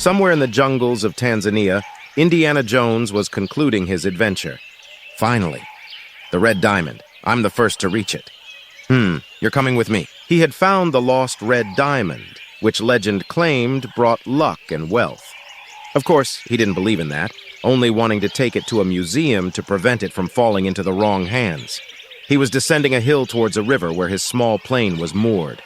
Somewhere in the jungles of Tanzania, Indiana Jones was concluding his adventure. Finally, the red diamond. I'm the first to reach it. You're coming with me. He had found the lost red diamond, which legend claimed brought luck and wealth. Of course, he didn't believe in that, only wanting to take it to a museum to prevent it from falling into the wrong hands. He was descending a hill towards a river where his small plane was moored.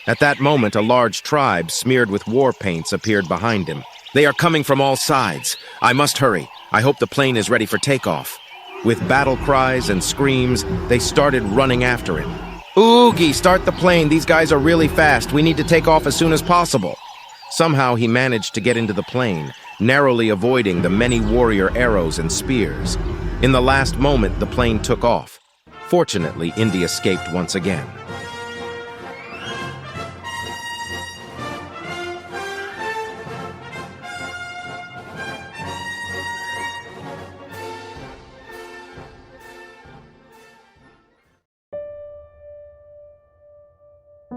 At that moment, a large tribe smeared with war paints appeared behind him. They are coming from all sides. I must hurry. I hope the plane is ready for takeoff. With battle cries and screams, they started running after him. Oogie, start the plane. These guys are really fast. We need to take off as soon as possible. Somehow he managed to get into the plane, narrowly avoiding the many warrior arrows and spears. In the last moment, the plane took off. Fortunately, Indy escaped once again.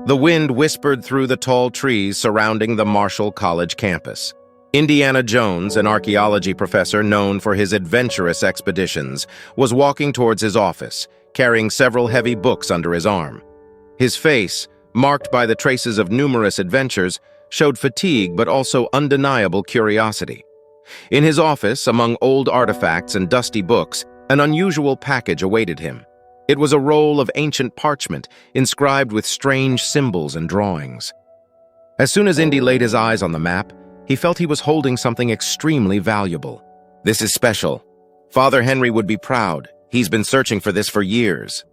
The wind whispered through the tall trees surrounding the Marshall College campus. Indiana Jones, an archaeology professor known for his adventurous expeditions, was walking towards his office, carrying several heavy books under his arm. His face, marked by the traces of numerous adventures, showed fatigue but also undeniable curiosity. In his office, among old artifacts and dusty books, an unusual package awaited him. It was a roll of ancient parchment, inscribed with strange symbols and drawings. As soon as Indy laid his eyes on the map, he felt he was holding something extremely valuable. This is special. Father Henry would be proud. He's been searching for this for years.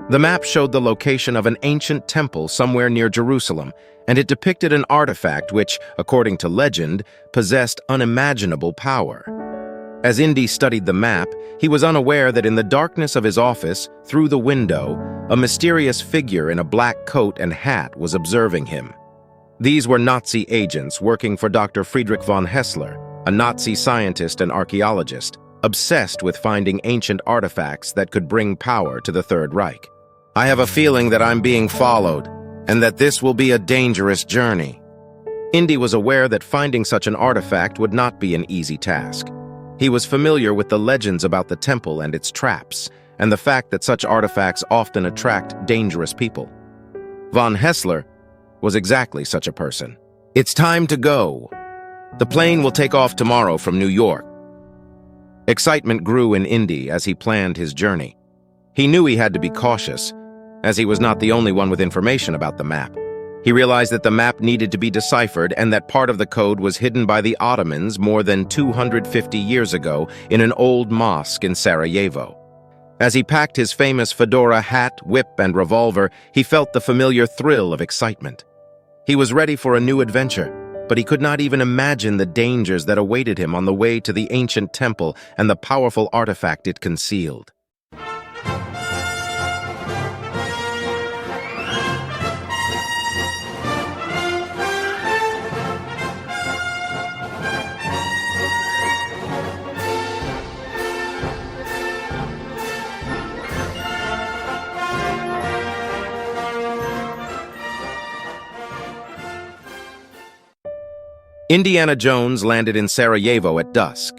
The map showed the location of an ancient temple somewhere near Jerusalem, and it depicted an artifact which, according to legend, possessed unimaginable power. As Indy studied the map, he was unaware that in the darkness of his office, through the window, a mysterious figure in a black coat and hat was observing him. These were Nazi agents working for Dr. Friedrich von Hessler, a Nazi scientist and archaeologist, obsessed with finding ancient artifacts that could bring power to the Third Reich. I have a feeling that I'm being followed, and that this will be a dangerous journey. Indy was aware that finding such an artifact would not be an easy task. He was familiar with the legends about the temple and its traps, and the fact that such artifacts often attract dangerous people. Von Hessler was exactly such a person. It's time to go. The plane will take off tomorrow from New York. Excitement grew in Indy as he planned his journey. He knew he had to be cautious, as he was not the only one with information about the map. He realized that the map needed to be deciphered and that part of the code was hidden by the Ottomans more than 250 years ago in an old mosque in Sarajevo. As he packed his famous fedora hat, whip, and revolver, he felt the familiar thrill of excitement. He was ready for a new adventure, but he could not even imagine the dangers that awaited him on the way to the ancient temple and the powerful artifact it concealed. Indiana Jones landed in Sarajevo at dusk.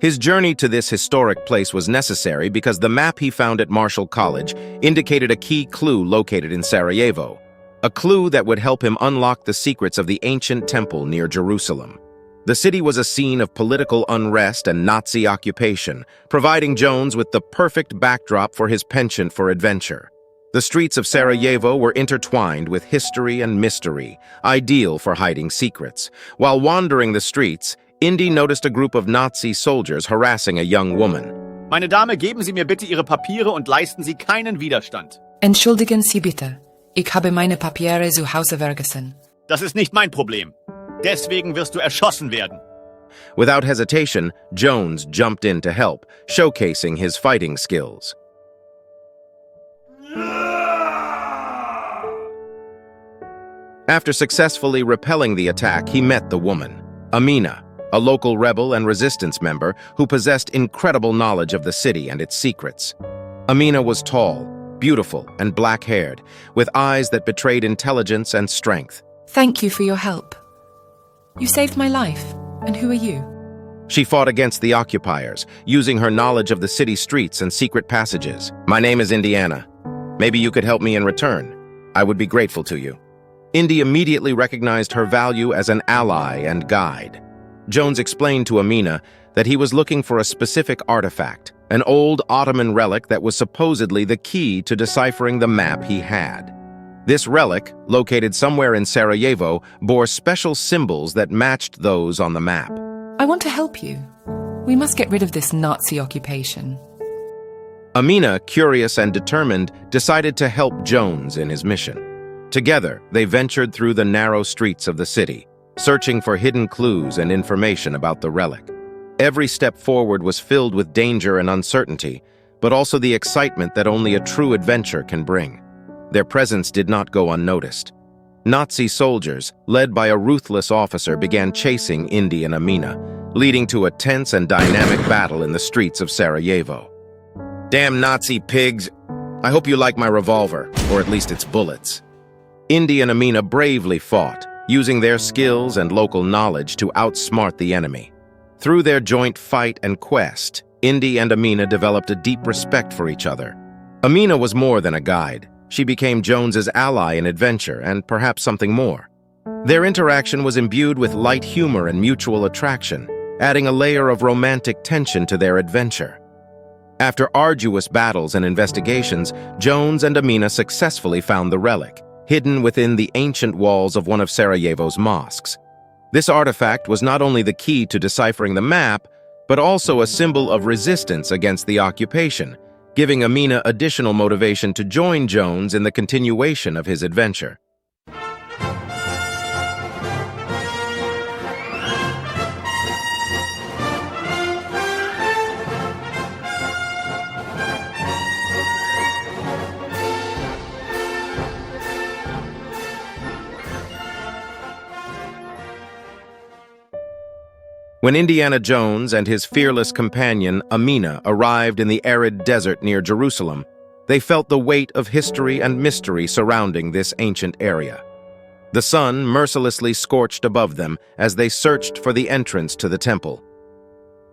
His journey to this historic place was necessary because the map he found at Marshall College indicated a key clue located in Sarajevo, a clue that would help him unlock the secrets of the ancient temple near Jerusalem. The city was a scene of political unrest and Nazi occupation, providing Jones with the perfect backdrop for his penchant for adventure. The streets of Sarajevo were intertwined with history and mystery, ideal for hiding secrets. While wandering the streets, Indy noticed a group of Nazi soldiers harassing a young woman. Meine Dame, geben Sie mir bitte Ihre Papiere und leisten Sie keinen Widerstand. Entschuldigen Sie bitte. Ich habe meine Papiere zu Hause vergessen. Das ist nicht mein Problem. Deswegen wirst du erschossen werden. Without hesitation, Jones jumped in to help, showcasing his fighting skills. After successfully repelling the attack, he met the woman, Amina, a local rebel and resistance member who possessed incredible knowledge of the city and its secrets. Amina was tall, beautiful, and black-haired, with eyes that betrayed intelligence and strength. Thank you for your help. You saved my life. And who are you? She fought against the occupiers, using her knowledge of the city streets and secret passages. My name is Indiana. Maybe you could help me in return. I would be grateful to you. Indy immediately recognized her value as an ally and guide. Jones explained to Amina that he was looking for a specific artifact, an old Ottoman relic that was supposedly the key to deciphering the map he had. This relic, located somewhere in Sarajevo, bore special symbols that matched those on the map. I want to help you. We must get rid of this Nazi occupation. Amina, curious and determined, decided to help Jones in his mission. Together, they ventured through the narrow streets of the city, searching for hidden clues and information about the relic. Every step forward was filled with danger and uncertainty, but also the excitement that only a true adventure can bring. Their presence did not go unnoticed. Nazi soldiers, led by a ruthless officer, began chasing Indy and Amina, leading to a tense and dynamic battle in the streets of Sarajevo. Damn Nazi pigs! I hope you like my revolver, or at least its bullets. Indy and Amina bravely fought, using their skills and local knowledge to outsmart the enemy. Through their joint fight and quest, Indy and Amina developed a deep respect for each other. Amina was more than a guide. She became Jones's ally in adventure, and perhaps something more. Their interaction was imbued with light humor and mutual attraction, adding a layer of romantic tension to their adventure. After arduous battles and investigations, Jones and Amina successfully found the relic, hidden within the ancient walls of one of Sarajevo's mosques. This artifact was not only the key to deciphering the map, but also a symbol of resistance against the occupation, giving Amina additional motivation to join Jones in the continuation of his adventure. When Indiana Jones and his fearless companion, Amina, arrived in the arid desert near Jerusalem, they felt the weight of history and mystery surrounding this ancient area. The sun mercilessly scorched above them as they searched for the entrance to the temple.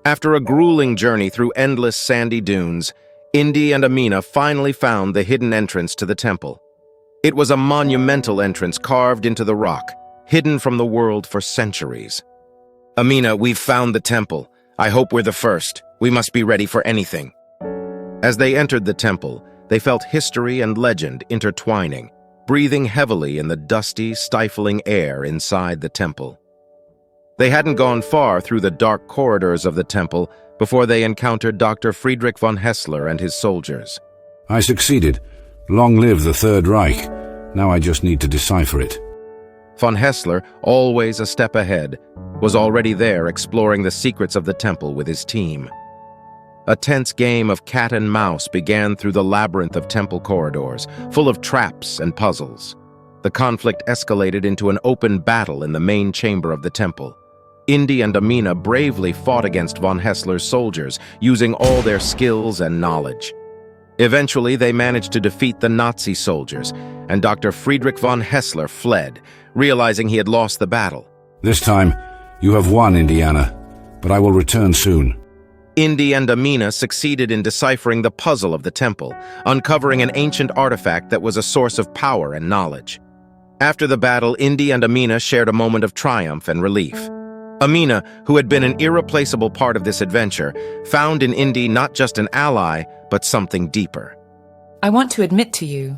After a grueling journey through endless sandy dunes, Indy and Amina finally found the hidden entrance to the temple. It was a monumental entrance carved into the rock, hidden from the world for centuries. Amina, we've found the temple. I hope we're the first. We must be ready for anything. As they entered the temple, they felt history and legend intertwining, breathing heavily in the dusty, stifling air inside the temple. They hadn't gone far through the dark corridors of the temple before they encountered Dr. Friedrich von Hessler and his soldiers. I succeeded. Long live the Third Reich. Now I just need to decipher it. Von Hessler, always a step ahead, was already there exploring the secrets of the temple with his team. A tense game of cat and mouse began through the labyrinth of temple corridors, full of traps and puzzles. The conflict escalated into an open battle in the main chamber of the temple. Indy and Amina bravely fought against von Hessler's soldiers, using all their skills and knowledge. Eventually, they managed to defeat the Nazi soldiers, and Dr. Friedrich von Hessler fled, realizing he had lost the battle. This time, you have won, Indiana, but I will return soon. Indy and Amina succeeded in deciphering the puzzle of the temple, uncovering an ancient artifact that was a source of power and knowledge. After the battle, Indy and Amina shared a moment of triumph and relief. Amina, who had been an irreplaceable part of this adventure, found in Indy not just an ally, but something deeper. I want to admit to you,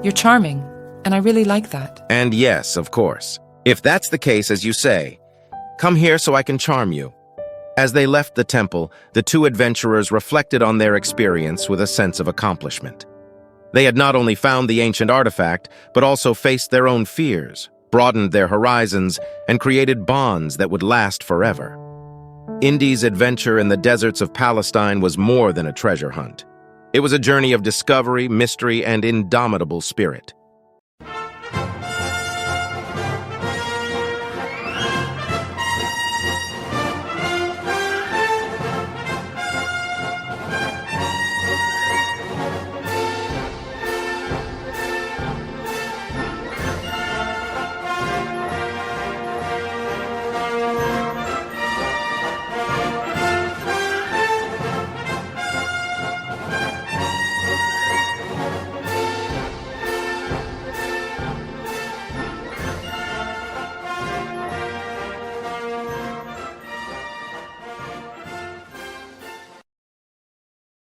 you're charming, and I really like that. And yes, of course. If that's the case, as you say, come here so I can charm you. As they left the temple, the two adventurers reflected on their experience with a sense of accomplishment. They had not only found the ancient artifact, but also faced their own fears, broadened their horizons, and created bonds that would last forever. Indy's adventure in the deserts of Palestine was more than a treasure hunt. It was a journey of discovery, mystery, and indomitable spirit.